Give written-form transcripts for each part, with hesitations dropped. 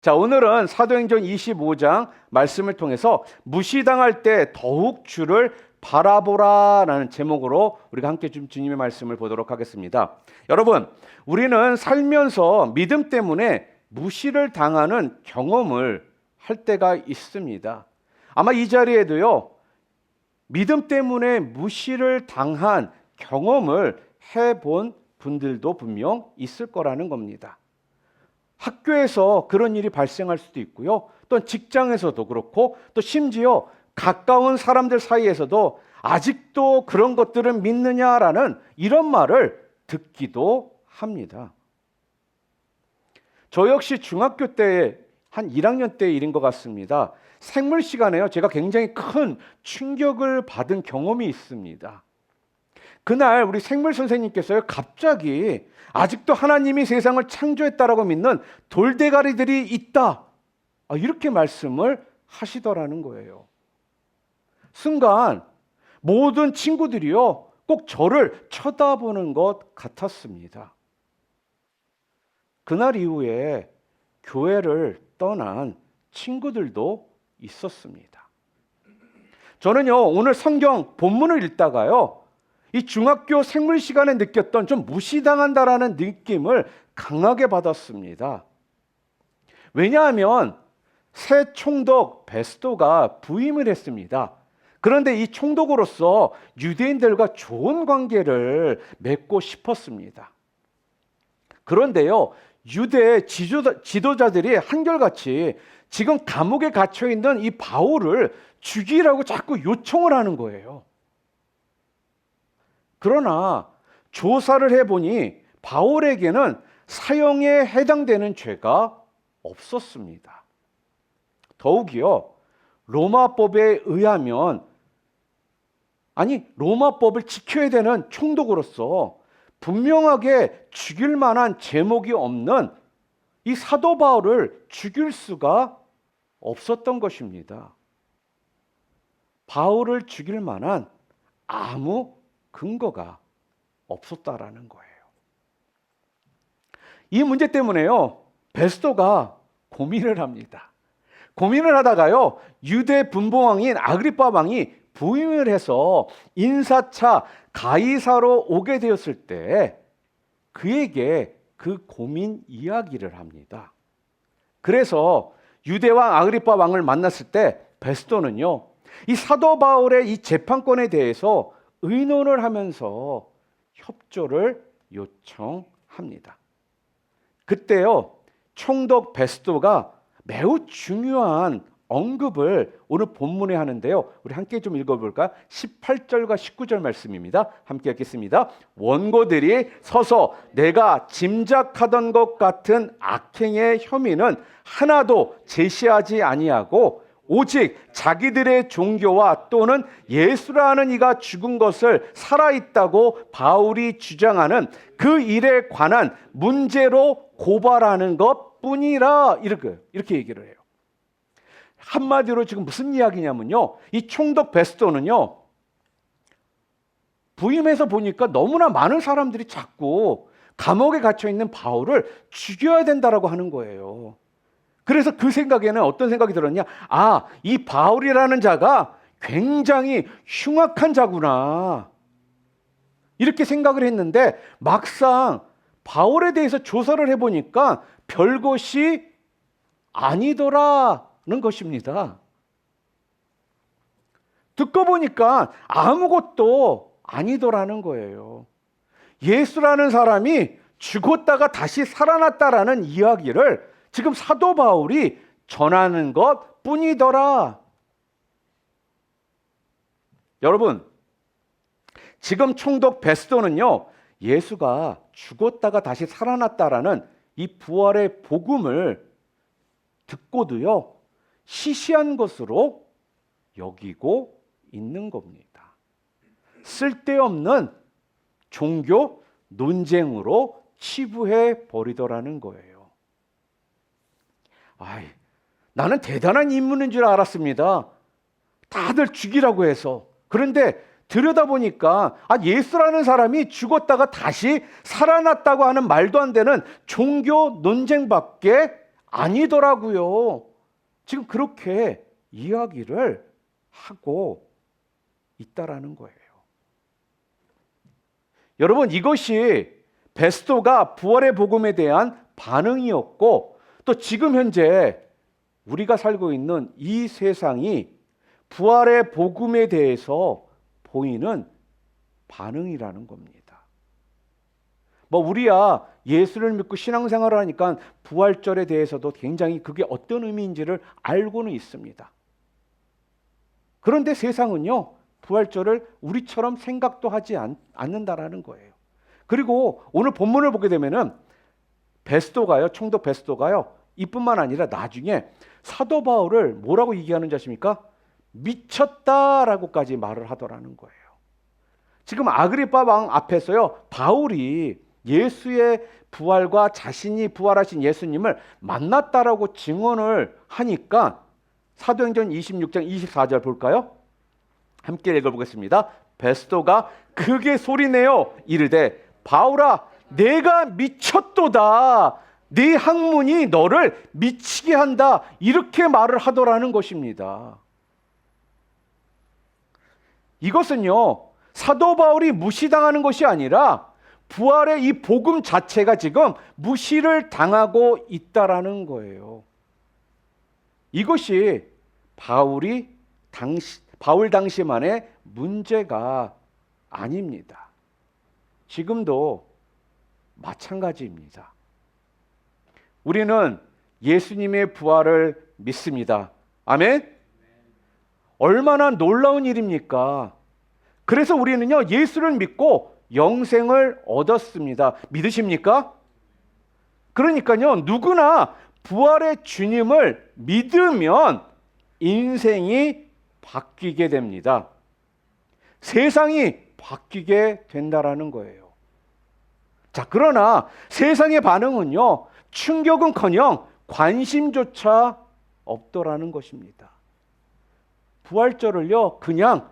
자, 오늘은 사도행전 25장 말씀을 통해서 무시당할 때 더욱 주를 바라보라라는 제목으로 우리가 함께 좀 주님의 말씀을 보도록 하겠습니다. 여러분, 우리는 살면서 믿음 때문에 무시를 당하는 경험을 할 때가 있습니다. 아마 이 자리에도요, 믿음 때문에 무시를 당한 경험을 해본 분들도 분명 있을 거라는 겁니다. 학교에서 그런 일이 발생할 수도 있고요. 또 직장에서도 그렇고 또 심지어 가까운 사람들 사이에서도 아직도 그런 것들은 믿느냐라는 이런 말을 듣기도 합니다. 저 역시 중학교 때 한 1학년 때 일인 것 같습니다. 생물 시간에요. 제가 굉장히 큰 충격을 받은 경험이 있습니다. 그날 우리 생물 선생님께서요, 갑자기 아직도 하나님이 세상을 창조했다라고 믿는 돌대가리들이 있다, 이렇게 말씀을 하시더라는 거예요. 순간 모든 친구들이요, 꼭 저를 쳐다보는 것 같았습니다. 그날 이후에 교회를 떠난 친구들도 있었습니다. 저는요, 오늘 성경 본문을 읽다가요, 이 중학교 생물 시간에 느꼈던 좀 무시당한다라는 느낌을 강하게 받았습니다. 왜냐하면 새 총독 베스토가 부임을 했습니다. 그런데 이 총독으로서 유대인들과 좋은 관계를 맺고 싶었습니다. 그런데요, 유대 지도자들이 한결같이 지금 감옥에 갇혀 있는 이 바울을 죽이라고 자꾸 요청을 하는 거예요. 그러나 조사를 해보니 바울에게는 사형에 해당되는 죄가 없었습니다. 더욱이요, 로마법에 의하면, 로마법을 지켜야 되는 총독으로서 분명하게 죽일 만한 제목이 없는 이 사도 바울을 죽일 수가 없었던 것입니다. 바울을 죽일 만한 아무 근거가 없었다라는 거예요. 이 문제 때문에요, 베스토가 고민을 합니다. 고민을 하다가요, 유대 분봉왕인 아그리빠 왕이 부임을 해서 인사차 가이사로 오게 되었을 때 그에게 그 고민 이야기를 합니다. 그래서 유대왕 아그리빠 왕을 만났을 때 베스토는요, 이 사도 바울의 이 재판권에 대해서 의논을 하면서 협조를 요청합니다. 그때요, 총독 베스토가 매우 중요한 언급을 오늘 본문에 하는데요, 우리 함께 좀 읽어볼까? 18절과 19절 말씀입니다. 함께 읽겠습니다. 원고들이 서서 내가 짐작하던 것 같은 악행의 혐의는 하나도 제시하지 아니하고 오직 자기들의 종교와 또는 예수라는 이가 죽은 것을 살아있다고 바울이 주장하는 그 일에 관한 문제로 고발하는 것뿐이라, 이렇게 얘기를 해요. 한마디로 지금 무슨 이야기냐면요, 이 총독 베스토는요, 부임해서 보니까 너무나 많은 사람들이 자꾸 감옥에 갇혀 있는 바울을 죽여야 된다라고 하는 거예요. 그래서 그 생각에는 어떤 생각이 들었냐? 이 바울이라는 자가 굉장히 흉악한 자구나, 이렇게 생각을 했는데 막상 바울에 대해서 조사를 해보니까 별것이 아니더라는 것입니다. 듣고 보니까 아무것도 아니더라는 거예요. 예수라는 사람이 죽었다가 다시 살아났다라는 이야기를 지금 사도 바울이 전하는 것 뿐이더라. 여러분, 지금 총독 베스토는요, 예수가 죽었다가 다시 살아났다라는 이 부활의 복음을 듣고도요, 시시한 것으로 여기고 있는 겁니다. 쓸데없는 종교 논쟁으로 치부해 버리더라는 거예요. 나는 대단한 인물인 줄 알았습니다. 다들 죽이라고 해서. 그런데 들여다보니까 예수라는 사람이 죽었다가 다시 살아났다고 하는 말도 안 되는 종교 논쟁밖에 아니더라고요. 지금 그렇게 이야기를 하고 있다라는 거예요. 여러분, 이것이 베스도가 부활의 복음에 대한 반응이었고, 또 지금 현재 우리가 살고 있는 이 세상이 부활의 복음에 대해서 보이는 반응이라는 겁니다. 뭐 우리야 예수를 믿고 신앙생활을 하니까 부활절에 대해서도 굉장히 그게 어떤 의미인지를 알고는 있습니다. 그런데 세상은요, 부활절을 우리처럼 생각도 하지 않는다라는 거예요. 그리고 오늘 본문을 보게 되면은 베스도가요, 총독 베스도가요, 이뿐만 아니라 나중에 사도 바울을 뭐라고 얘기하는지 아십니까? 미쳤다라고까지 말을 하더라는 거예요. 지금 아그리파 왕 앞에서요, 바울이 예수의 부활과 자신이 부활하신 예수님을 만났다라고 증언을 하니까 사도행전 26장 24절 볼까요? 함께 읽어보겠습니다. 베스도가 크게 소리내어 이르되 바울아 내가 미쳤도다. 네 학문이 너를 미치게 한다. 이렇게 말을 하더라는 것입니다. 이것은요, 사도 바울이 무시당하는 것이 아니라 부활의 이 복음 자체가 지금 무시를 당하고 있다라는 거예요. 이것이 바울 당시만의 문제가 아닙니다. 지금도 마찬가지입니다. 우리는 예수님의 부활을 믿습니다. 아멘? 얼마나 놀라운 일입니까? 그래서 우리는요, 예수를 믿고 영생을 얻었습니다. 믿으십니까? 그러니까요, 누구나 부활의 주님을 믿으면 인생이 바뀌게 됩니다. 세상이 바뀌게 된다라는 거예요. 자, 그러나 세상의 반응은요, 충격은커녕 관심조차 없더라는 것입니다. 부활절을요, 그냥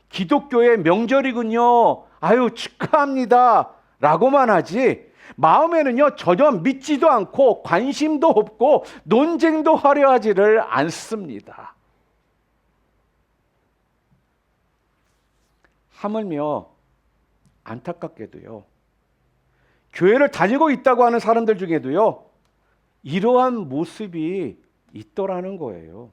기독교의 명절이군요, 아유 축하합니다 라고만 하지, 마음에는요 전혀 믿지도 않고 관심도 없고 논쟁도 하려 하지를 않습니다. 하물며 안타깝게도요, 교회를 다니고 있다고 하는 사람들 중에도요, 이러한 모습이 있더라는 거예요.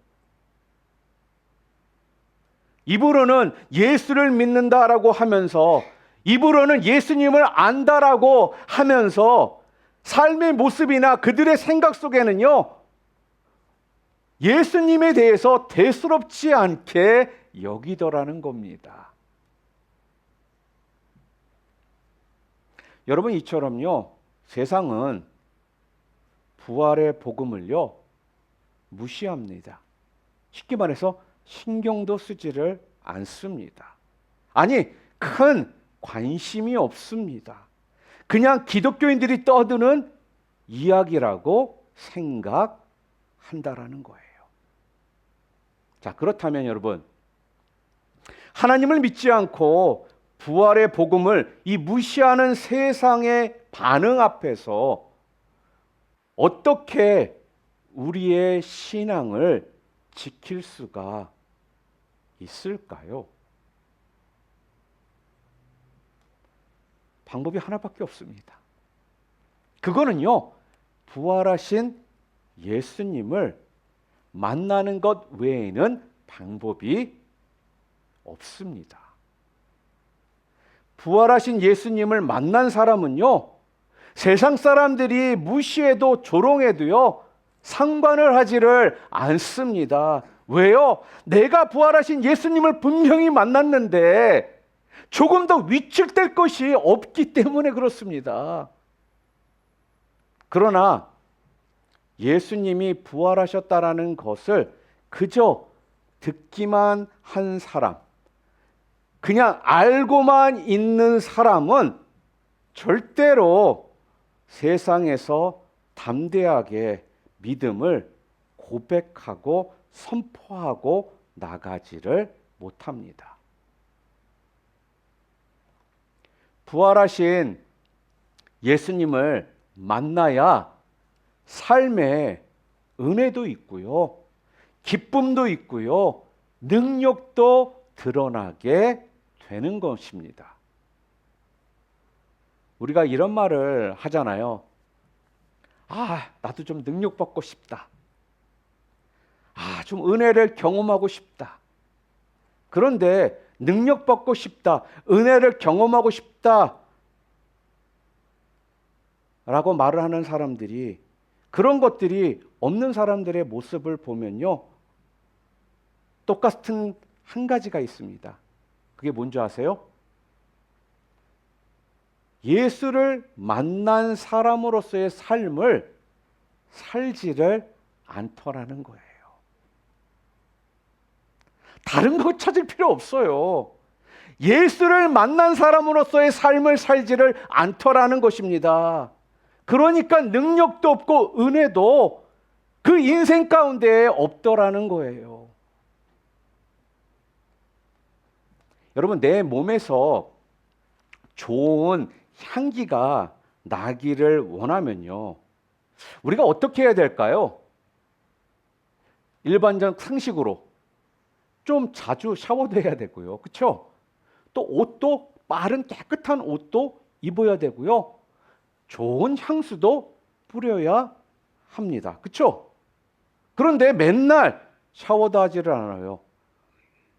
입으로는 예수를 믿는다라고 하면서, 입으로는 예수님을 안다라고 하면서 삶의 모습이나 그들의 생각 속에는요, 예수님에 대해서 대수롭지 않게 여기더라는 겁니다. 여러분, 이처럼요, 세상은 부활의 복음을요, 무시합니다. 쉽게 말해서 신경도 쓰지를 않습니다. 아니, 큰 관심이 없습니다. 그냥 기독교인들이 떠드는 이야기라고 생각한다라는 거예요. 자, 그렇다면 여러분, 하나님을 믿지 않고 부활의 복음을 이 무시하는 세상의 반응 앞에서 어떻게 우리의 신앙을 지킬 수가 있을까요? 방법이 하나밖에 없습니다. 그거는요, 부활하신 예수님을 만나는 것 외에는 방법이 없습니다. 부활하신 예수님을 만난 사람은요, 세상 사람들이 무시해도 조롱해도요, 상관을 하지를 않습니다. 왜요? 내가 부활하신 예수님을 분명히 만났는데 조금 더 위축될 것이 없기 때문에 그렇습니다. 그러나 예수님이 부활하셨다라는 것을 그저 듣기만 한 사람, 그냥 알고만 있는 사람은 절대로 세상에서 담대하게 믿음을 고백하고 선포하고 나가지를 못합니다. 부활하신 예수님을 만나야 삶의 은혜도 있고요. 기쁨도 있고요. 능력도 드러나게 되는 것입니다. 우리가 이런 말을 하잖아요. 나도 좀 능력 받고 싶다. 좀 은혜를 경험하고 싶다. 그런데 능력 받고 싶다. 은혜를 경험하고 싶다. 라고 말을 하는 사람들이 그런 것들이 없는 사람들의 모습을 보면요. 똑같은 한 가지가 있습니다. 그게 뭔지 아세요? 예수를 만난 사람으로서의 삶을 살지를 않더라는 거예요. 다른 거 찾을 필요 없어요. 예수를 만난 사람으로서의 삶을 살지를 않더라는 것입니다. 그러니까 능력도 없고 은혜도 그 인생 가운데 없더라는 거예요. 여러분, 내 몸에서 좋은 향기가 나기를 원하면요, 우리가 어떻게 해야 될까요? 일반적 상식으로 좀 자주 샤워도 해야 되고요. 그렇죠? 또 옷도 빠른 깨끗한 옷도 입어야 되고요. 좋은 향수도 뿌려야 합니다. 그렇죠? 그런데 맨날 샤워도 하지를 않아요.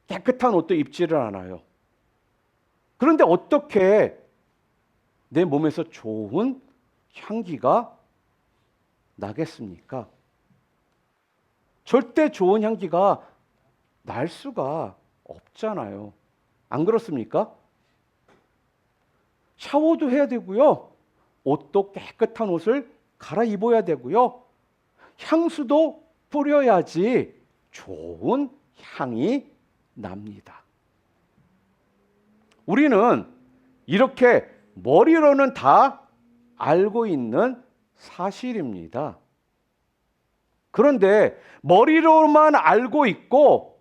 깨끗한 옷도 입지를 않아요. 그런데 어떻게 내 몸에서 좋은 향기가 나겠습니까? 절대 좋은 향기가 날 수가 없잖아요. 안 그렇습니까? 샤워도 해야 되고요. 옷도 깨끗한 옷을 갈아입어야 되고요. 향수도 뿌려야지 좋은 향이 납니다. 우리는 이렇게 머리로는 다 알고 있는 사실입니다. 그런데 머리로만 알고 있고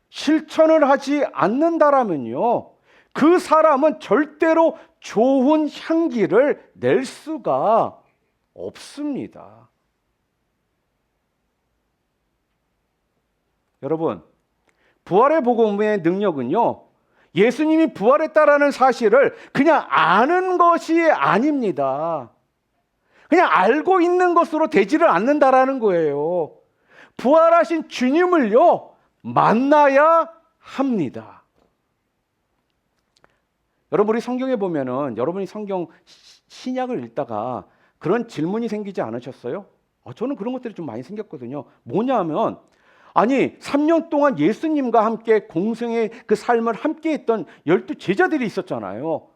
실천을 하지 않는다라면요, 그 사람은 절대로 좋은 향기를 낼 수가 없습니다. 여러분, 부활의 복음의 능력은요, 예수님이 부활했다라는 사실을 그냥 아는 것이 아닙니다. 그냥 알고 있는 것으로 되지를 않는다라는 거예요. 부활하신 주님을요, 만나야 합니다. 여러분, 우리 성경에 보면은 여러분이 성경 신약을 읽다가 그런 질문이 생기지 않으셨어요? 저는 그런 것들이 좀 많이 생겼거든요. 뭐냐면, 아니 3년 동안 예수님과 함께 공생의 그 삶을 함께 했던 12 제자들이 있었잖아요.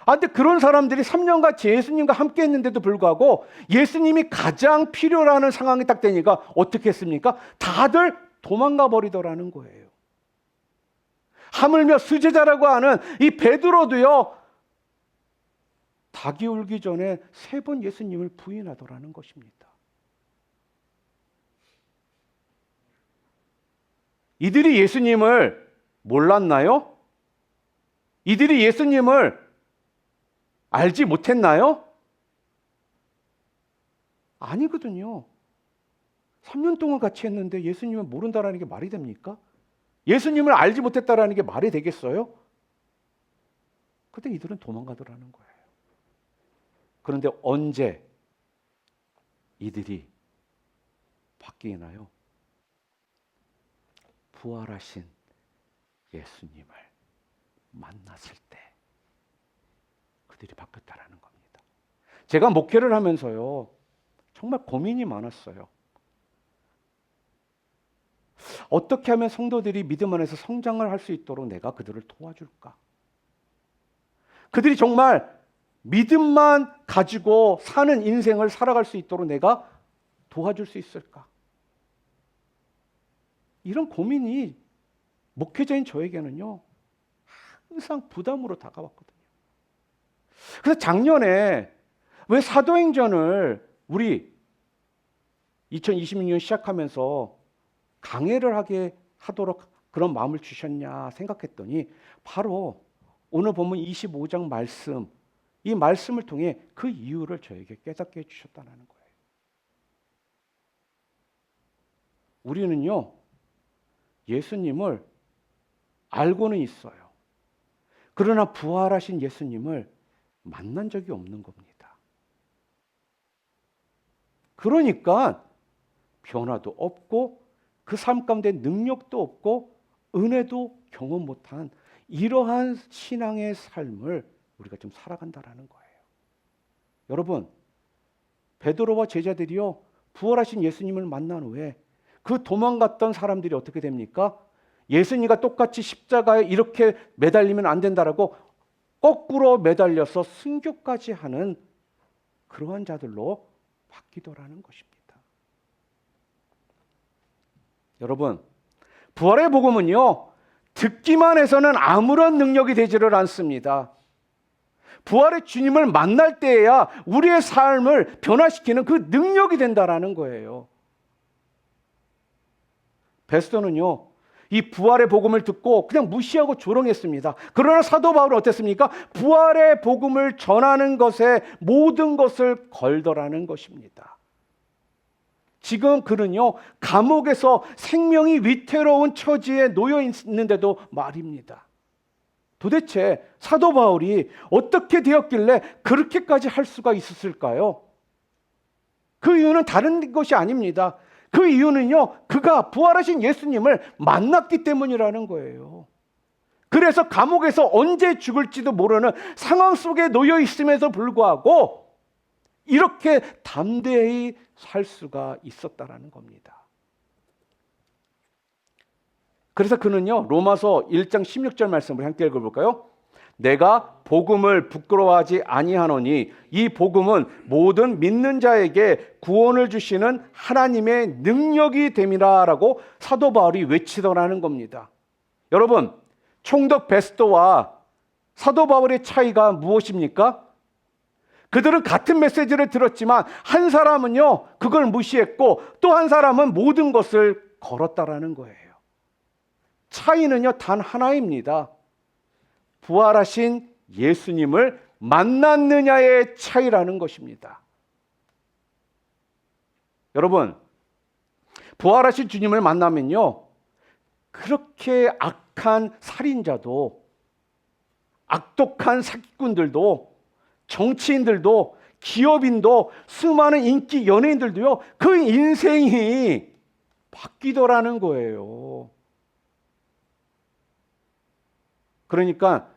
근데 그런 사람들이 3년간 예수님과 함께 했는데도 불구하고 예수님이 가장 필요로 하는 상황이 딱 되니까 어떻게 했습니까? 다들 도망가 버리더라는 거예요. 하물며 수제자라고 하는 이 베드로도요, 닭이 울기 전에 3번 예수님을 부인하더라는 것입니다. 이들이 예수님을 몰랐나요? 이들이 예수님을 알지 못했나요? 아니거든요. 3년 동안 같이 했는데 예수님을 모른다라는 게 말이 됩니까? 예수님을 알지 못했다라는 게 말이 되겠어요? 근데 이들은 도망가더라는 거예요. 그런데 언제 이들이 바뀌나요? 부활하신 예수님을 만났을 때 그들이 바뀌었다라는 겁니다. 제가 목회를 하면서요, 정말 고민이 많았어요. 어떻게 하면 성도들이 믿음 안에서 성장을 할 수 있도록 내가 그들을 도와줄까? 그들이 정말 믿음만 가지고 사는 인생을 살아갈 수 있도록 내가 도와줄 수 있을까? 이런 고민이 목회자인 저에게는요, 항상 부담으로 다가왔거든요. 그래서 작년에 왜 사도행전을 우리 2026년 시작하면서 강해를 하도록 그런 마음을 주셨냐 생각했더니 바로 오늘 보면 25장 말씀, 이 말씀을 통해 그 이유를 저에게 깨닫게 해주셨다는 거예요. 우리는요, 예수님을 알고는 있어요. 그러나 부활하신 예수님을 만난 적이 없는 겁니다. 그러니까 변화도 없고 그 삶 가운데 능력도 없고 은혜도 경험 못한 이러한 신앙의 삶을 우리가 좀 살아간다라는 거예요. 여러분, 베드로와 제자들이요, 부활하신 예수님을 만난 후에 그 도망갔던 사람들이 어떻게 됩니까? 예수님과 똑같이 십자가에 이렇게 매달리면 안 된다라고 거꾸로 매달려서 순교까지 하는 그러한 자들로 바뀌더라는 것입니다. 여러분, 부활의 복음은요, 듣기만 해서는 아무런 능력이 되지를 않습니다. 부활의 주님을 만날 때에야 우리의 삶을 변화시키는 그 능력이 된다라는 거예요. 베스터는요, 이 부활의 복음을 듣고 그냥 무시하고 조롱했습니다. 그러나 사도 바울은 어땠습니까? 부활의 복음을 전하는 것에 모든 것을 걸더라는 것입니다. 지금 그는요, 감옥에서 생명이 위태로운 처지에 놓여 있는데도 말입니다. 도대체 사도 바울이 어떻게 되었길래 그렇게까지 할 수가 있었을까요? 그 이유는 다른 것이 아닙니다. 그 이유는요, 그가 부활하신 예수님을 만났기 때문이라는 거예요. 그래서 감옥에서 언제 죽을지도 모르는 상황 속에 놓여 있음에도 불구하고 이렇게 담대히 살 수가 있었다라는 겁니다. 그래서 그는요, 로마서 1장 16절 말씀을 함께 읽어볼까요? 내가 복음을 부끄러워하지 아니하노니 이 복음은 모든 믿는 자에게 구원을 주시는 하나님의 능력이 됨이라라고 사도 바울이 외치더라는 겁니다. 여러분, 총독 베스토와 사도 바울의 차이가 무엇입니까? 그들은 같은 메시지를 들었지만 한 사람은요, 그걸 무시했고 또 한 사람은 모든 것을 걸었다라는 거예요. 차이는요, 단 하나입니다. 부활하신 예수님을 만났느냐의 차이라는 것입니다. 여러분, 부활하신 주님을 만나면요, 그렇게 악한 살인자도, 악독한 사기꾼들도, 정치인들도, 기업인도, 수많은 인기 연예인들도요, 그 인생이 바뀌더라는 거예요. 그러니까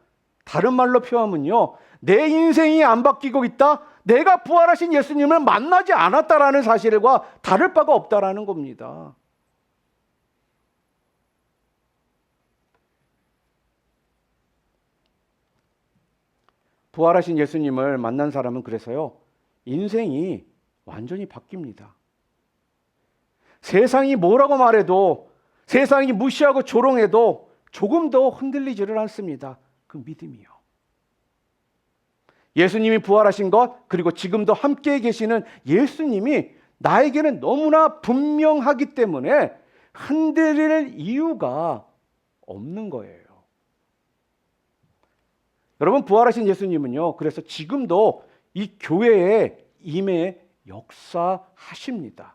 다른 말로 표현하면요, 내 인생이 안 바뀌고 있다? 내가 부활하신 예수님을 만나지 않았다라는 사실과 다를 바가 없다라는 겁니다. 부활하신 예수님을 만난 사람은 그래서요, 인생이 완전히 바뀝니다. 세상이 뭐라고 말해도, 세상이 무시하고 조롱해도 조금 더 흔들리지를 않습니다. 그 믿음이요. 예수님이 부활하신 것, 그리고 지금도 함께 계시는 예수님이 나에게는 너무나 분명하기 때문에 흔들릴 이유가 없는 거예요. 여러분, 부활하신 예수님은요, 그래서 지금도 이 교회에 임해 역사하십니다.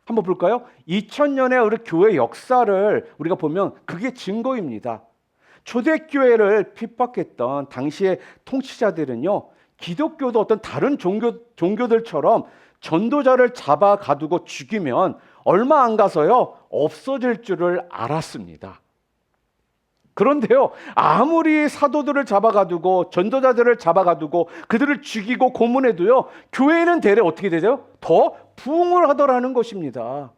한번 볼까요? 2000년의 우리 교회 역사를 우리가 보면 그게 증거입니다. 초대교회를 핍박했던 당시의 통치자들은요, 기독교도 어떤 다른 종교들처럼 전도자를 잡아 가두고 죽이면 얼마 안 가서요, 없어질 줄을 알았습니다. 그런데요, 아무리 사도들을 잡아가두고 전도자들을 잡아가두고 그들을 죽이고 고문해도요, 교회는 대래 어떻게 되죠? 더 부흥을 하더라는 것입니다.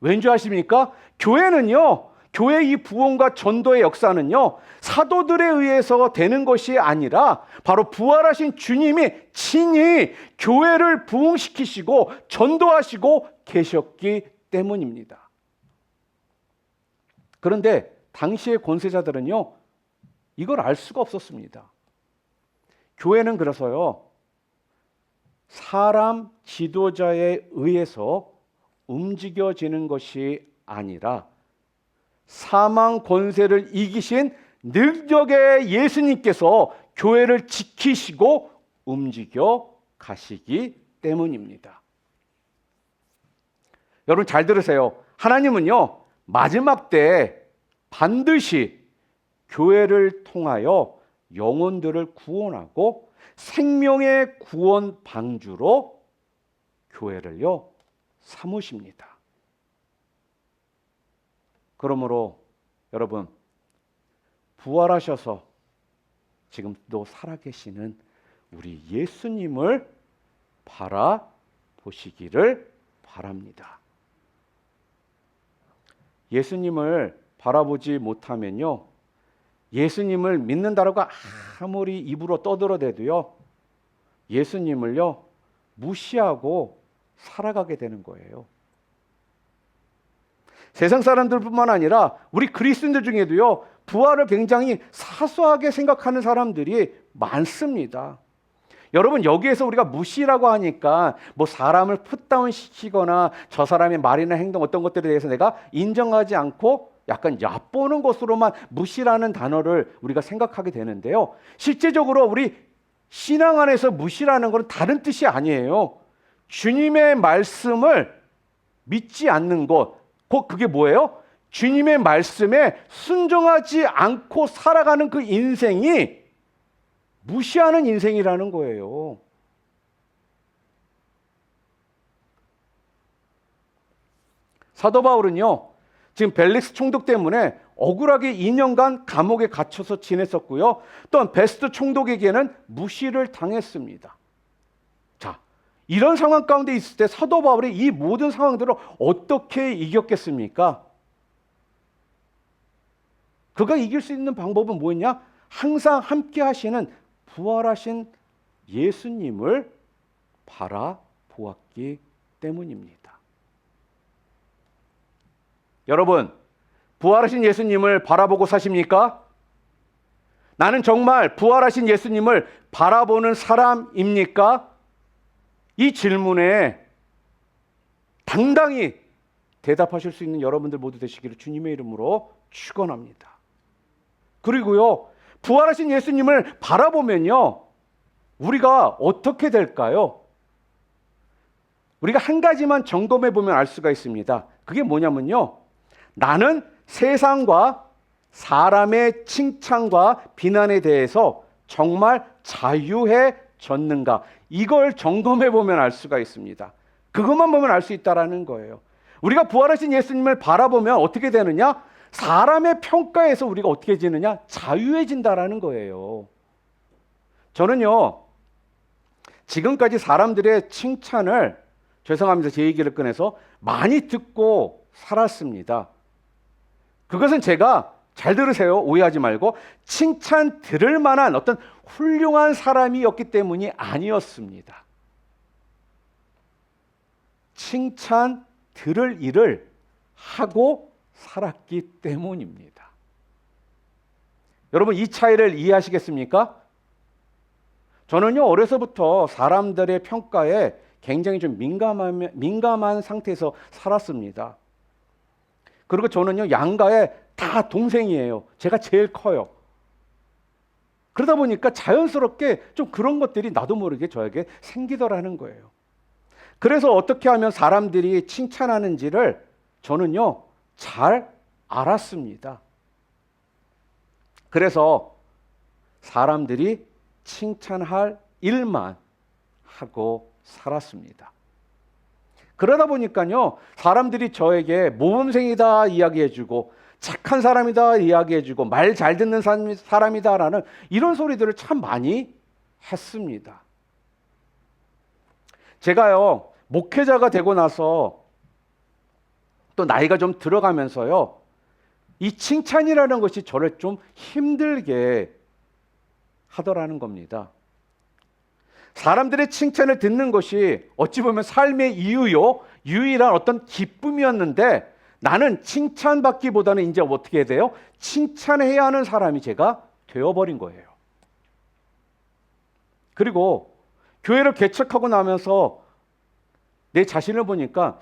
왠지 아십니까? 교회는요, 교회의 이 부흥과 전도의 역사는요, 사도들에 의해서 되는 것이 아니라 바로 부활하신 주님이 친히 교회를 부흥시키시고 전도하시고 계셨기 때문입니다. 그런데 당시의 권세자들은요, 이걸 알 수가 없었습니다. 교회는 그래서요, 사람 지도자에 의해서 움직여지는 것이 아니라 사망 권세를 이기신 능력의 예수님께서 교회를 지키시고 움직여 가시기 때문입니다. 여러분 잘 들으세요. 하나님은요, 마지막 때에 반드시 교회를 통하여 영혼들을 구원하고 생명의 구원 방주로 교회를요 삼으십니다. 그러므로 여러분, 부활하셔서 지금도 살아계시는 우리 예수님을 바라보시기를 바랍니다. 예수님을 바라보지 못하면요, 예수님을 믿는다라고 아무리 입으로 떠들어대도요, 예수님을요 무시하고 살아가게 되는 거예요. 세상 사람들뿐만 아니라 우리 그리스도인들 중에도요, 부활을 굉장히 사소하게 생각하는 사람들이 많습니다. 여러분, 여기에서 우리가 무시라고 하니까 뭐 사람을 풋다운 시키거나 저 사람의 말이나 행동 어떤 것들에 대해서 내가 인정하지 않고 약간 얕보는 것으로만 무시라는 단어를 우리가 생각하게 되는데요. 실제적으로 우리 신앙 안에서 무시라는 것은 다른 뜻이 아니에요. 주님의 말씀을 믿지 않는 것, 곧 그게 뭐예요? 주님의 말씀에 순종하지 않고 살아가는 그 인생이 무시하는 인생이라는 거예요. 사도 바울은요, 지금 벨릭스 총독 때문에 억울하게 2년간 감옥에 갇혀서 지냈었고요. 또한 베스트 총독에게는 무시를 당했습니다. 자, 이런 상황 가운데 있을 때 사도 바울이 이 모든 상황들을 어떻게 이겼겠습니까? 그가 이길 수 있는 방법은 뭐였냐? 항상 함께 하시는 부활하신 예수님을 바라보았기 때문입니다. 여러분, 부활하신 예수님을 바라보고 사십니까? 나는 정말 부활하신 예수님을 바라보는 사람입니까? 이 질문에 당당히 대답하실 수 있는 여러분들 모두 되시기를 주님의 이름으로 축원합니다. 그리고요, 부활하신 예수님을 바라보면요, 우리가 어떻게 될까요? 우리가 한 가지만 점검해 보면 알 수가 있습니다. 그게 뭐냐면요, 나는 세상과 사람의 칭찬과 비난에 대해서 정말 자유해졌는가? 이걸 점검해 보면 알 수가 있습니다. 그것만 보면 알 수 있다라는 거예요. 우리가 부활하신 예수님을 바라보면 어떻게 되느냐? 사람의 평가에서 우리가 어떻게 지느냐? 자유해진다라는 거예요. 저는요, 지금까지 사람들의 칭찬을, 죄송합니다, 제 얘기를 꺼내서 많이 듣고 살았습니다. 그것은 제가, 잘 들으세요, 오해하지 말고, 칭찬 들을 만한 어떤 훌륭한 사람이었기 때문이 아니었습니다. 칭찬 들을 일을 하고 살았기 때문입니다. 여러분, 이 차이를 이해하시겠습니까? 저는요, 어려서부터 사람들의 평가에 굉장히 좀 민감한 상태에서 살았습니다. 그리고 저는요, 양가에 다 동생이에요. 제가 제일 커요. 그러다 보니까 자연스럽게 좀 그런 것들이 나도 모르게 저에게 생기더라는 거예요. 그래서 어떻게 하면 사람들이 칭찬하는지를 저는요, 잘 알았습니다. 그래서 사람들이 칭찬할 일만 하고 살았습니다. 그러다 보니까요, 사람들이 저에게 모범생이다 이야기해주고 착한 사람이다 이야기해주고 말 잘 듣는 사람이다라는 이런 소리들을 참 많이 했습니다. 제가요, 목회자가 되고 나서 또 나이가 좀 들어가면서요, 이 칭찬이라는 것이 저를 좀 힘들게 하더라는 겁니다. 사람들의 칭찬을 듣는 것이 어찌 보면 삶의 유일한 어떤 기쁨이었는데, 나는 칭찬받기보다는 이제 어떻게 해야 돼요? 칭찬해야 하는 사람이 제가 되어버린 거예요. 그리고 교회를 개척하고 나면서 내 자신을 보니까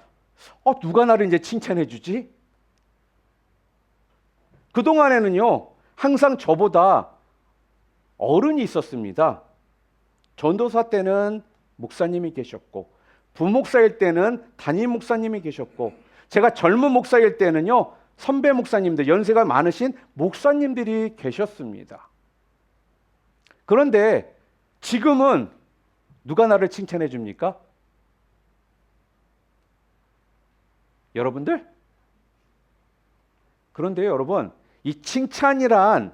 누가 나를 이제 칭찬해 주지? 그동안에는요, 항상 저보다 어른이 있었습니다. 전도사 때는 목사님이 계셨고, 부목사일 때는 담임 목사님이 계셨고, 제가 젊은 목사일 때는요, 선배 목사님들, 연세가 많으신 목사님들이 계셨습니다. 그런데 지금은 누가 나를 칭찬해 줍니까? 여러분들? 그런데요, 여러분, 이 칭찬이란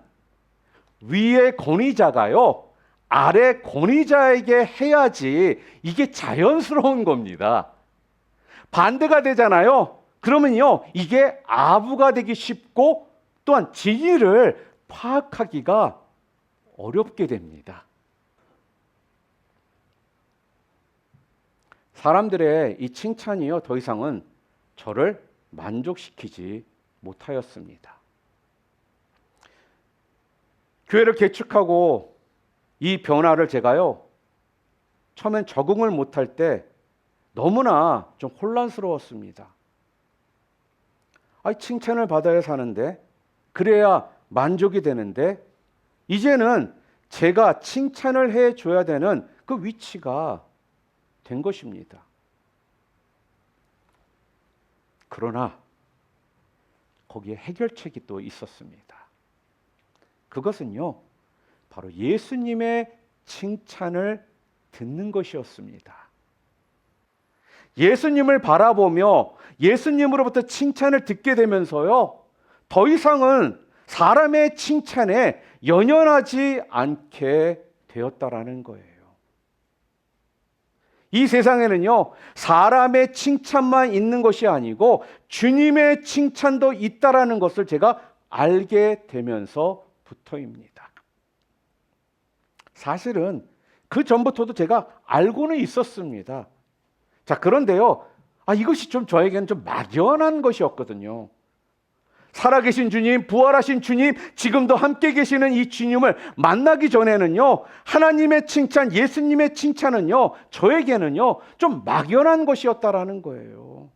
위의 권위자가요, 아래 권위자에게 해야지 이게 자연스러운 겁니다. 반대가 되잖아요. 그러면요, 이게 아부가 되기 쉽고 또한 진리를 파악하기가 어렵게 됩니다. 사람들의 이 칭찬이요, 더 이상은 저를 만족시키지 못하였습니다. 교회를 개축하고 이 변화를 제가요, 처음엔 적응을 못할 때 너무나 좀 혼란스러웠습니다. 칭찬을 받아야 사는데, 그래야 만족이 되는데, 이제는 제가 칭찬을 해줘야 되는 그 위치가 된 것입니다. 그러나 거기에 해결책이 또 있었습니다. 그것은요, 바로 예수님의 칭찬을 듣는 것이었습니다. 예수님을 바라보며 예수님으로부터 칭찬을 듣게 되면서요, 더 이상은 사람의 칭찬에 연연하지 않게 되었다라는 거예요. 이 세상에는요, 사람의 칭찬만 있는 것이 아니고 주님의 칭찬도 있다라는 것을 제가 알게 되면서부터입니다. 사실은 그 전부터도 제가 알고는 있었습니다. 자, 그런데요, 이것이 좀 저에게는 좀 막연한 것이었거든요. 살아계신 주님, 부활하신 주님, 지금도 함께 계시는 이 주님을 만나기 전에는요, 하나님의 칭찬, 예수님의 칭찬은요, 저에게는요, 좀 막연한 것이었다라는 거예요.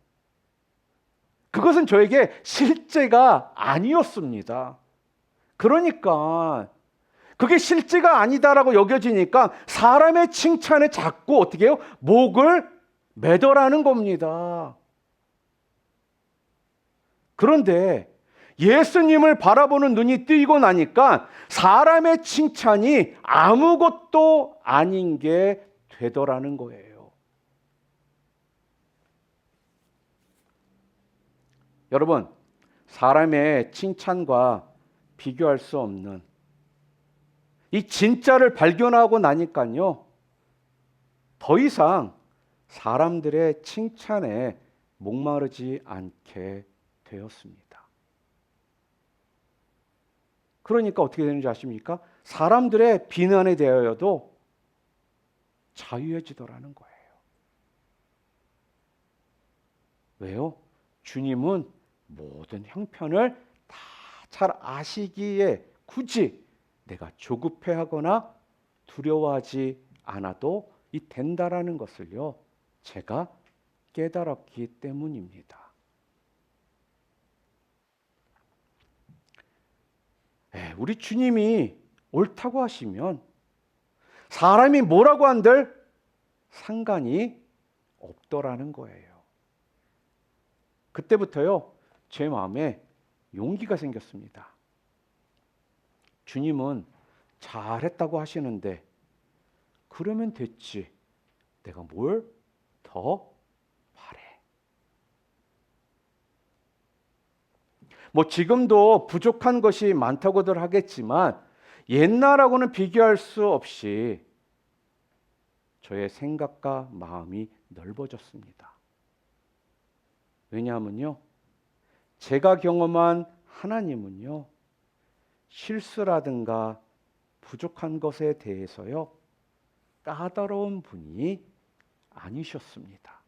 그것은 저에게 실제가 아니었습니다. 그러니까 그게 실제가 아니다라고 여겨지니까 사람의 칭찬에 자꾸 어떻게 해요? 목을 매더라는 겁니다. 그런데 예수님을 바라보는 눈이 뜨이고 나니까 사람의 칭찬이 아무것도 아닌 게 되더라는 거예요. 여러분, 사람의 칭찬과 비교할 수 없는 이 진짜를 발견하고 나니까요, 더 이상 사람들의 칭찬에 목마르지 않게 되었습니다. 그러니까 어떻게 되는지 아십니까? 사람들의 비난에 대하여도 자유해지더라는 거예요. 왜요? 주님은 모든 형편을 다 잘 아시기에 굳이 내가 조급해하거나 두려워하지 않아도 된다라는 것을요, 제가 깨달았기 때문입니다. 우리 주님이 옳다고 하시면 사람이 뭐라고 한들 상관이 없더라는 거예요. 그때부터요, 제 마음에 용기가 생겼습니다. 주님은 잘했다고 하시는데 그러면 됐지. 내가 뭘 더 바래? 지금도 부족한 것이 많다고들 하겠지만 옛날하고는 비교할 수 없이 저의 생각과 마음이 넓어졌습니다. 왜냐하면요, 제가 경험한 하나님은요, 실수라든가 부족한 것에 대해서요, 까다로운 분이 아니셨습니다.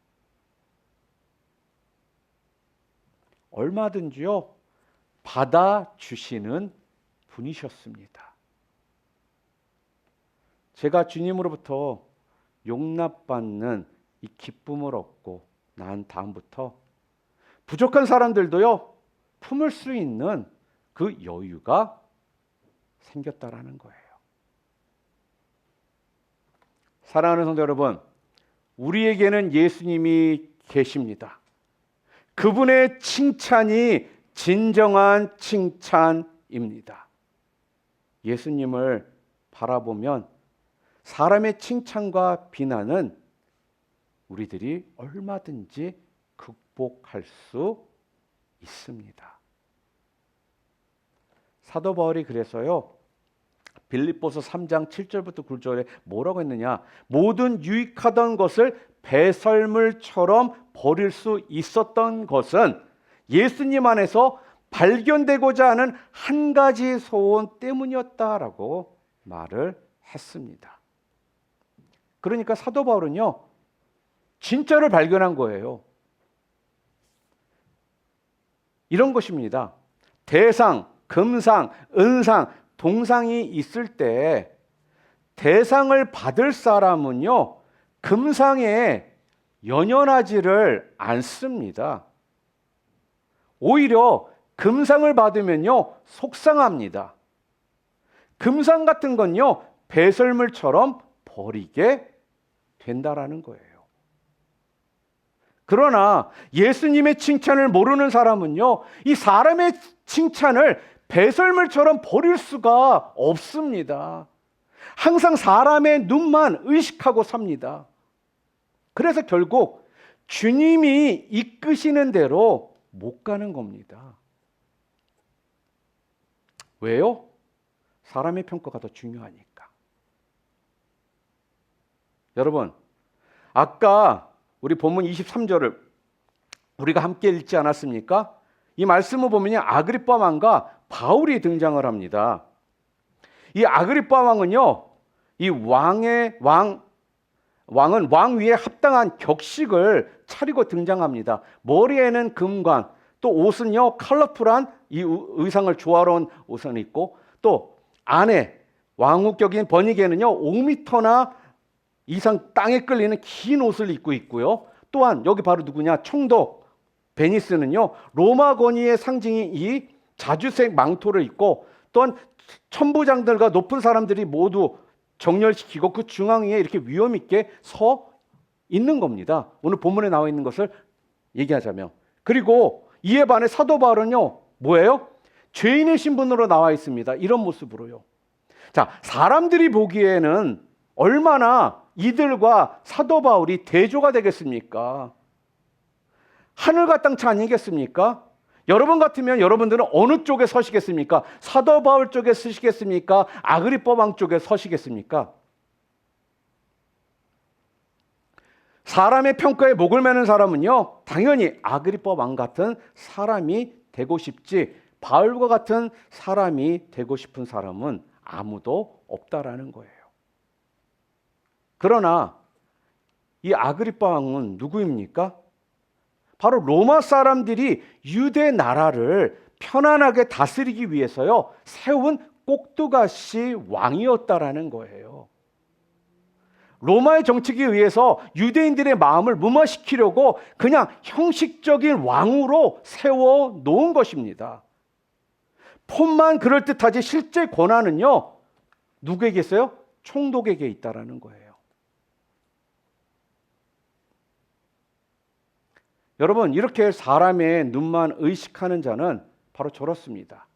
얼마든지요, 받아주시는 분이셨습니다. 제가 주님으로부터 용납받는 이 기쁨을 얻고 난 다음부터 부족한 사람들도요, 품을 수 있는 그 여유가 생겼다라는 거예요. 사랑하는 성도 여러분, 우리에게는 예수님이 계십니다. 그분의 칭찬이 진정한 칭찬입니다. 예수님을 바라보면 사람의 칭찬과 비난은 우리들이 얼마든지 극복할 수 있습니다. 사도 바울이 그래서요, 빌립보서 3장 7절부터 9절에 뭐라고 했느냐? 모든 유익하던 것을 배설물처럼 버릴 수 있었던 것은 예수님 안에서 발견되고자 하는 한 가지 소원 때문이었다라고 말을 했습니다. 그러니까 사도 바울은요, 진짜를 발견한 거예요. 이런 것입니다. 대상, 금상, 은상, 동상이 있을 때 대상을 받을 사람은요, 금상에 연연하지를 않습니다. 오히려 금상을 받으면요, 속상합니다. 금상 같은 건요, 배설물처럼 버리게 된다라는 거예요. 그러나 예수님의 칭찬을 모르는 사람은요, 이 사람의 칭찬을 배설물처럼 버릴 수가 없습니다. 항상 사람의 눈만 의식하고 삽니다. 그래서 결국 주님이 이끄시는 대로 못 가는 겁니다. 왜요? 사람의 평가가 더 중요하니까. 여러분, 아까 우리 본문 23절을 우리가 함께 읽지 않았습니까? 이 말씀을 보면 아그리빠 왕과 바울이 등장을 합니다. 이 아그리빠 왕은요, 이 왕은 왕 위에 합당한 격식을 차리고 등장합니다. 머리에는 금관, 또 옷은요 컬러풀한 이 의상을 조화로운 옷을 입고, 또 안에 왕후격인 버니게는요 5m나 이상 땅에 끌리는 긴 옷을 입고 있고요. 또한 여기 바로 누구냐? 총독 베니스는요 로마 권위의 상징인 이 자주색 망토를 입고, 또한 천부장들과 높은 사람들이 모두 정렬시키고 그 중앙 위에 이렇게 위험 있게 서 있는 겁니다. 오늘 본문에 나와 있는 것을 얘기하자면. 그리고 이에 반해 사도 바울은요 뭐예요? 죄인의 신분으로 나와 있습니다. 이런 모습으로요. 자, 사람들이 보기에는 얼마나 이들과 사도 바울이 대조가 되겠습니까? 하늘과 땅 차 아니겠습니까? 여러분 같으면 여러분들은 어느 쪽에 서시겠습니까? 사도 바울 쪽에 서시겠습니까? 아그리빠 왕 쪽에 서시겠습니까? 사람의 평가에 목을 매는 사람은요, 당연히 아그리빠 왕 같은 사람이 되고 싶지, 바울과 같은 사람이 되고 싶은 사람은 아무도 없다라는 거예요. 그러나 이 아그리빠 왕은 누구입니까? 바로 로마 사람들이 유대 나라를 편안하게 다스리기 위해서요 세운 꼭두가시 왕이었다라는 거예요. 로마의 정책에 의해서 유대인들의 마음을 무마시키려고 그냥 형식적인 왕으로 세워 놓은 것입니다. 폼만 그럴듯하지 실제 권한은요 누구에게 있어요? 총독에게 있다라는 거예요. 여러분, 이렇게 사람의 눈만 의식하는 자는 바로 저렇습니다.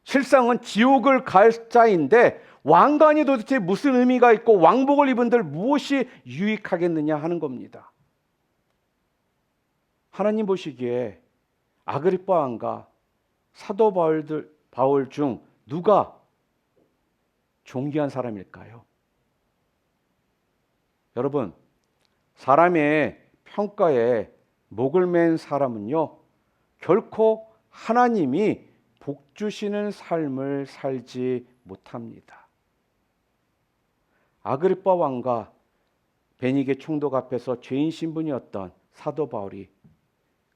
실상은 지옥을 갈 자인데 왕관이 도대체 무슨 의미가 있고 왕복을 입은들 무엇이 유익하겠느냐 하는 겁니다. 하나님 보시기에 아그리빠 왕과 사도 바울 중 누가 존귀한 사람일까요? 여러분, 사람의 평가에 목을 맨 사람은요 결코 하나님이 복 주시는 삶을 살지 못합니다. 아그리빠 왕과 베니게 총독 앞에서 죄인 신분이었던 사도 바울이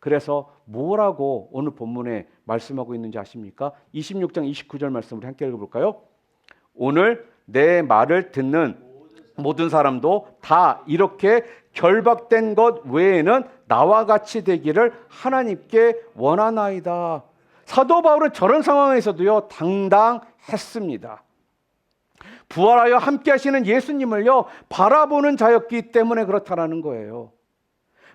그래서 뭐라고 오늘 본문에 말씀하고 있는지 아십니까? 26장 29절 말씀을 함께 읽어볼까요? 오늘 내 말을 듣는 모든 사람도 다 이렇게 결박된 것 외에는 나와 같이 되기를 하나님께 원하나이다. 사도 바울은 저런 상황에서도요 당당했습니다. 부활하여 함께 하시는 예수님을요, 바라보는 자였기 때문에 그렇다라는 거예요.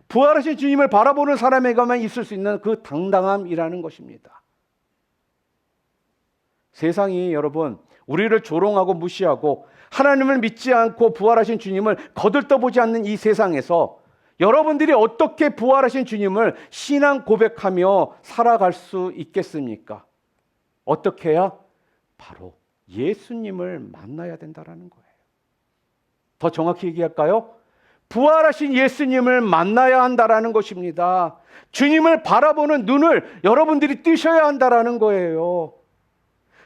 부활하신 주님을 바라보는 사람에게만 있을 수 있는 그 당당함이라는 것입니다. 세상이 여러분, 우리를 조롱하고 무시하고 하나님을 믿지 않고 부활하신 주님을 거들떠보지 않는 이 세상에서 여러분들이 어떻게 부활하신 주님을 신앙 고백하며 살아갈 수 있겠습니까? 어떻게 해야? 바로 예수님을 만나야 된다는 거예요. 더 정확히 얘기할까요? 부활하신 예수님을 만나야 한다는 것입니다. 주님을 바라보는 눈을 여러분들이 뜨셔야 한다는 거예요.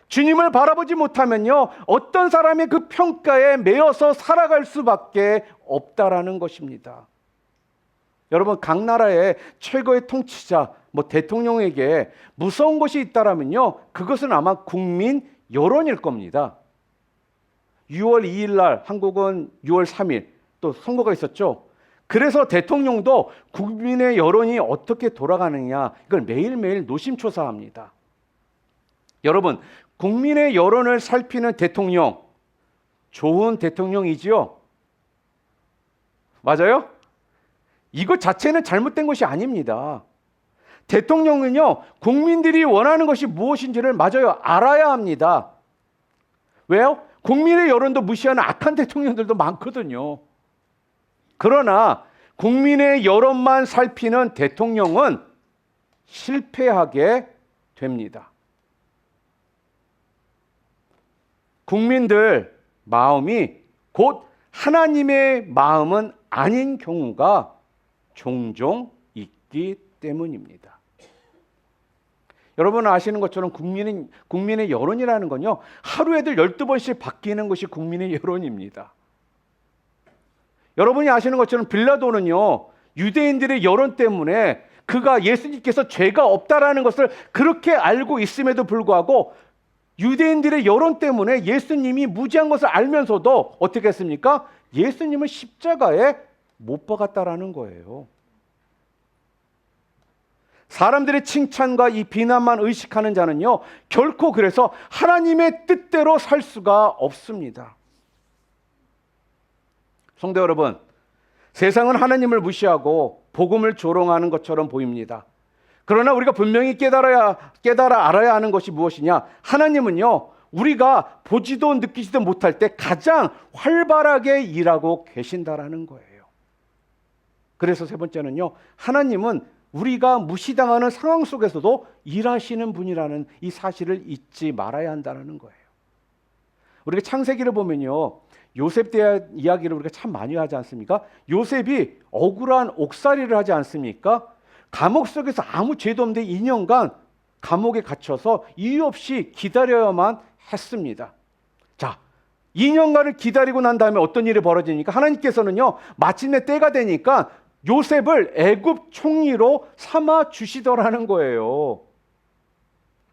주님을 바라보지 못하면요, 어떤 사람의 그 평가에 매여서 살아갈 수밖에 없다라는 것입니다. 여러분, 각 나라의 최고의 통치자, 대통령에게 무서운 것이 있다라면요, 그것은 아마 국민 여론일 겁니다. 6월 2일 날 한국은 6월 3일 또 선거가 있었죠. 그래서 대통령도 국민의 여론이 어떻게 돌아가느냐, 이걸 매일매일 노심초사합니다. 여러분, 국민의 여론을 살피는 대통령, 좋은 대통령이지요? 맞아요? 이것 자체는 잘못된 것이 아닙니다. 대통령은요, 국민들이 원하는 것이 무엇인지를 맞아요, 알아야 합니다. 왜요? 국민의 여론도 무시하는 악한 대통령들도 많거든요. 그러나 국민의 여론만 살피는 대통령은 실패하게 됩니다. 국민들 마음이 곧 하나님의 마음은 아닌 경우가 종종 있기 때문입니다. 여러분 아시는 것처럼 국민의 여론이라는 건요, 하루에도 12번씩 바뀌는 것이 국민의 여론입니다. 여러분이 아시는 것처럼 빌라도는요, 유대인들의 여론 때문에 그가 예수님께서 죄가 없다라는 것을 그렇게 알고 있음에도 불구하고 유대인들의 여론 때문에 예수님이 무죄한 것을 알면서도 어떻게 했습니까? 예수님을 십자가에 못 박았다라는 거예요. 사람들의 칭찬과 이 비난만 의식하는 자는요, 결코 그래서 하나님의 뜻대로 살 수가 없습니다. 성도 여러분, 세상은 하나님을 무시하고 복음을 조롱하는 것처럼 보입니다. 그러나 우리가 분명히 깨달아 알아야 하는 것이 무엇이냐? 하나님은요, 우리가 보지도 느끼지도 못할 때 가장 활발하게 일하고 계신다라는 거예요. 그래서 세 번째는요, 하나님은 우리가 무시당하는 상황 속에서도 일하시는 분이라는 이 사실을 잊지 말아야 한다는 거예요. 우리가 창세기를 보면요, 요셉 대한 이야기를 우리가 참 많이 하지 않습니까? 요셉이 억울한 옥살이를 하지 않습니까? 감옥 속에서 아무 죄도 없는데 2년간 감옥에 갇혀서 이유 없이 기다려야만 했습니다. 자, 2년간을 기다리고 난 다음에 어떤 일이 벌어지니까 하나님께서는요, 마침내 때가 되니까 요셉을 애굽 총리로 삼아 주시더라는 거예요.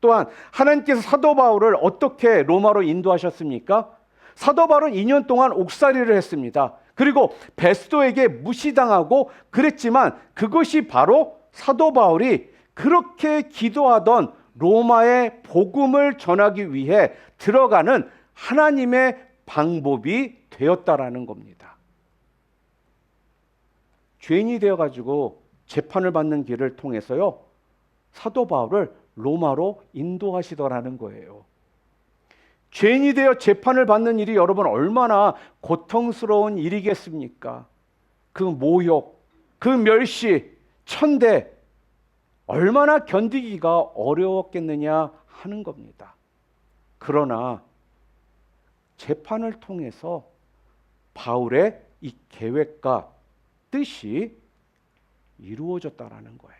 또한 하나님께서 사도 바울을 어떻게 로마로 인도하셨습니까? 사도 바울은 2년 동안 옥살이를 했습니다. 그리고 베스도에게 무시당하고 그랬지만 그것이 바로 사도 바울이 그렇게 기도하던 로마의 복음을 전하기 위해 들어가는 하나님의 방법이 되었다라는 겁니다. 죄인이 되어가지고 재판을 받는 길을 통해서요, 사도 바울을 로마로 인도하시더라는 거예요. 죄인이 되어 재판을 받는 일이 여러분 얼마나 고통스러운 일이겠습니까? 그 모욕, 그 멸시, 천대 얼마나 견디기가 어려웠겠느냐 하는 겁니다. 그러나 재판을 통해서 바울의 이 계획과 뜻이 이루어졌다라는 거예요.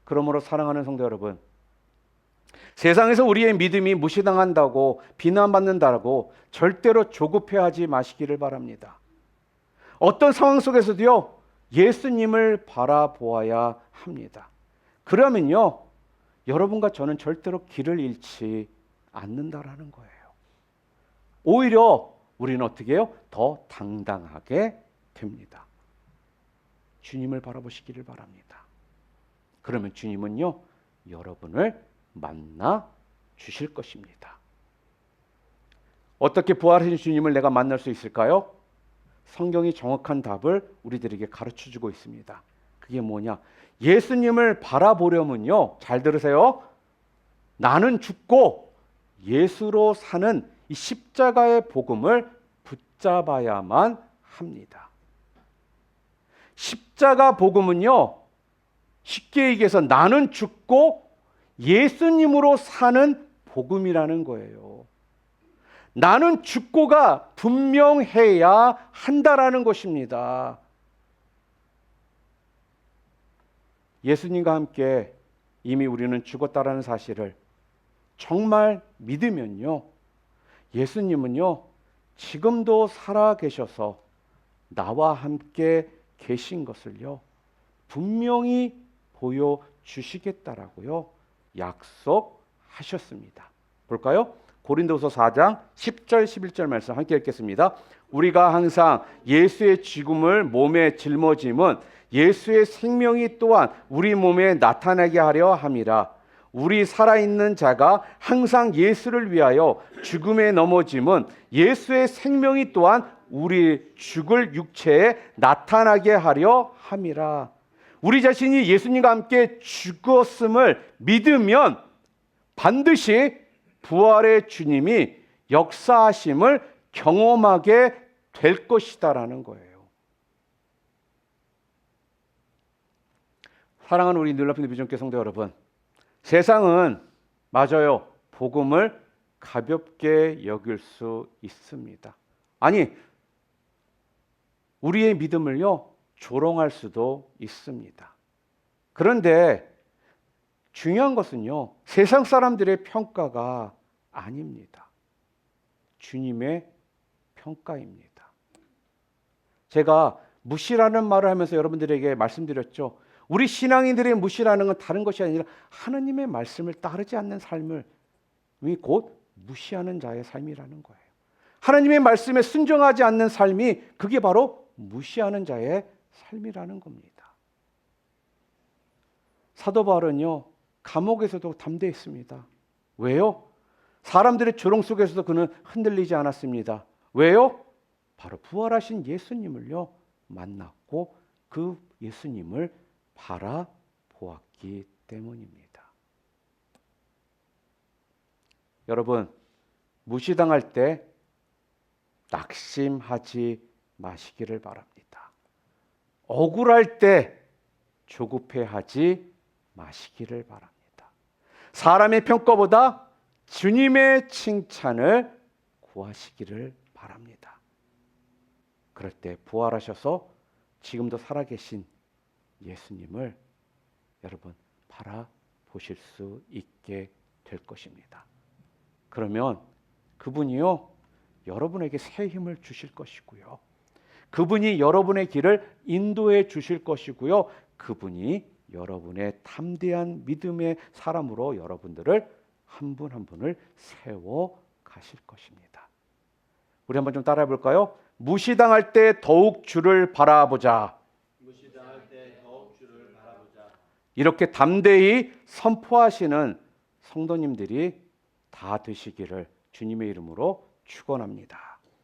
그러므로 사랑하는 성도 여러분, 세상에서 우리의 믿음이 무시당한다고 비난받는다고 절대로 조급해하지 마시기를 바랍니다. 어떤 상황 속에서도요, 예수님을 바라보아야 합니다. 그러면요, 여러분과 저는 절대로 길을 잃지 않는다라는 거예요. 오히려 우리는 어떻게 해요? 더 당당하게 됩니다. 주님을 바라보시기를 바랍니다. 그러면 주님은요, 여러분을 만나 주실 것입니다. 어떻게 부활하신 주님을 내가 만날 수 있을까요? 성경이 정확한 답을 우리들에게 가르쳐주고 있습니다. 그게 뭐냐? 예수님을 바라보려면요, 잘 들으세요. 나는 죽고 예수로 사는 이 십자가의 복음을 붙잡아야만 합니다. 십자가 복음은요, 쉽게 얘기해서 나는 죽고 예수님으로 사는 복음이라는 거예요. 나는 죽고가 분명해야 한다라는 것입니다. 예수님과 함께 이미 우리는 죽었다라는 사실을 정말 믿으면요, 예수님은요, 지금도 살아 계셔서 나와 함께 계신 것을요, 분명히 보여주시겠다라고요, 약속하셨습니다. 볼까요? 고린도서 4장 10절 11절 말씀 함께 읽겠습니다. 우리가 항상 예수의 죽음을 몸에 짊어짐은 예수의 생명이 또한 우리 몸에 나타나게 하려 함이라. 우리 살아있는 자가 항상 예수를 위하여 죽음에 넘어짐은 예수의 생명이 또한 우리 죽을 육체에 나타나게 하려 함이라. 우리 자신이 예수님과 함께 죽었음을 믿으면 반드시 부활의 주님이 역사하심을 경험하게 될 것이다라는 거예요. 사랑하는 우리 늘높은 비전교회 성도 여러분, 세상은 맞아요, 복음을 가볍게 여길 수 있습니다. 아니, 우리의 믿음을요, 조롱할 수도 있습니다. 그런데 중요한 것은요, 세상 사람들의 평가가 아닙니다. 주님의 평가입니다. 제가 무시라는 말을 하면서 여러분들에게 말씀드렸죠. 우리 신앙인들의 무시라는 건 다른 것이 아니라 하나님의 말씀을 따르지 않는 삶을 곧 무시하는 자의 삶이라는 거예요. 하나님의 말씀에 순종하지 않는 삶이 그게 바로 무시하는 자의 삶이라는 겁니다. 사도 바울은요, 감옥에서도 담대했습니다. 왜요? 사람들의 조롱 속에서도 그는 흔들리지 않았습니다. 왜요? 바로 부활하신 예수님을요, 만났고 그 예수님을 바라보았기 때문입니다. 여러분, 무시당할 때 낙심하지 마시기를 바랍니다. 억울할 때 조급해하지 마시기를 바랍니다. 사람의 평가보다 주님의 칭찬을 구하시기를 바랍니다. 그럴 때 부활하셔서 지금도 살아계신 예수님을 여러분 바라보실 수 있게 될 것입니다. 그러면 그분이요, 여러분에게 새 힘을 주실 것이고요, 그분이 여러분의 길을 인도해 주실 것이고요, 그분이 여러분의 담대한 믿음의 사람으로 여러분들을 한 분 한 분을 세워 가실 것입니다. 우리 한번 좀 따라해 볼까요? 무시당할 때 더욱 주를 바라보자. 무시당할 때 더욱 주를 바라보자. 이렇게 담대히 선포하시는 성도님들이 다 되시기를 주님의 이름으로 축원합니다.